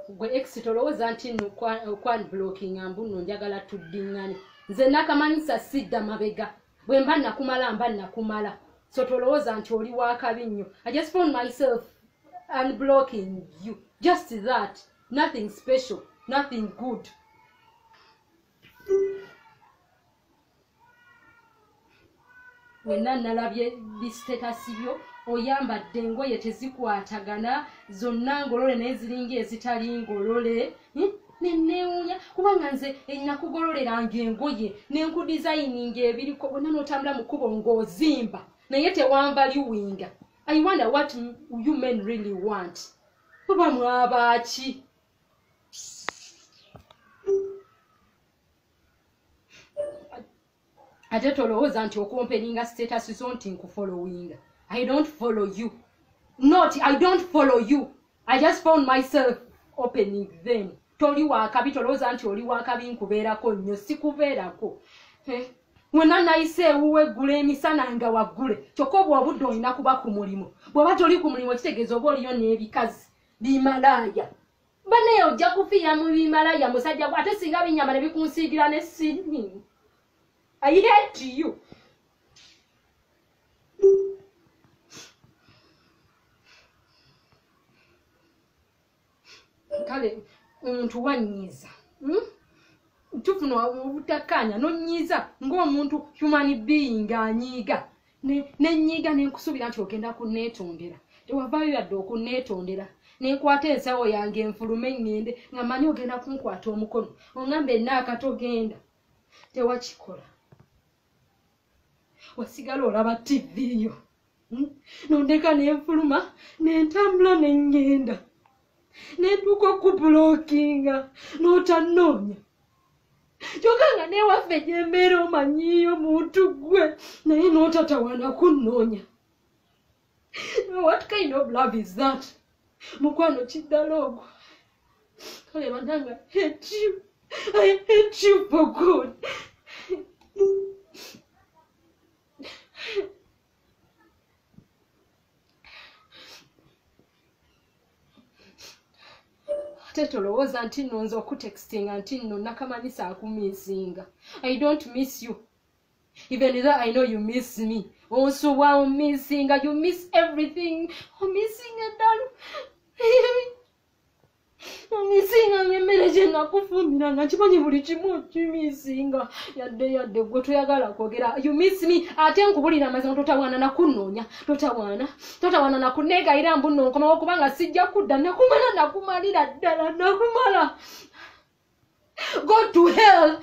gwe ex tolowooza nti nno kwan blocking mbuno njagala tuddingane nze nakamanyisa sidda mabega bwe mba nakumala so tolowooza nti oli wakabi nnyo. I just found myself unblocking you, just that, nothing special, nothing good. Wenna nalabye bistatus byo oyambadde engoye tezikwatagana zonna ngolole n'eziringa ezitali ngolole nenewunya kubanga nze nakugololeranga engoye nenkudesigninga ebiriko bonna n'otambula mu kkubo ng'ozimba naye tewambaliwinga. I wonder what you men really want. Oba mwabaki? Ate tolowooza nti okumpeninga status zo nti nkufollowinga. I don't follow you. I don't follow you. I just found myself opening them. Toli wakabi tolowooza nti oli wakabi nkubeerako nnyo sikubeerako. Wena nayise ewuwe eggula emisana nga waggule kyokka obwo obudde olina kuba ku mulimu. Bw'oba toli ku mulimu kitegeeza oba oliyo n'ebikazi bimalaaya. Banaye ojja kufiira mu bimalaaya musajja gwe ate singa binyama ne bikunsiigira ne sini. I hate you. Kale omuntu wanyiiza tufuna obutakkaanya nonyiiza ng'omuntu human being anyiiga nenyiiga nenkusuubira nti ogenda kunneetondera tewavaayo yadde okunneetondera nenkwata ensawo yange enfulume ngende nga manyi ogenda kunkwata omukono ongambe enaaka togenda tewakikola wasigala olaba TV yo nondeka nenfuluma nentambula nengenda nentuuka okublockinga n'otannoonya kyokka nga newaffe gyembeera omanyiyo muntu gwe naye n'otatawana kunnoonya. What kind of love is that? Mukwano kiddala ogwo. Kale bananga hate you. I hate you for good. Ate tolowooza nti nno nze okutextinga nti nno nakamanyisa akumisinga. I don't miss you. Even though I know you miss me. Also while missing, you miss everything. I'm missing a doll. I'm missing a message na kufumira nga kimanyi buli kimu kimisinga yadde gwe toyagala kwogera. You miss me. Ate nkubulira amazima totawana na kunnoonya. Totawana na kunneegayira mbuno nkomawo kubanga sijja kudda nakumalira ddala nakumala. Go to hell.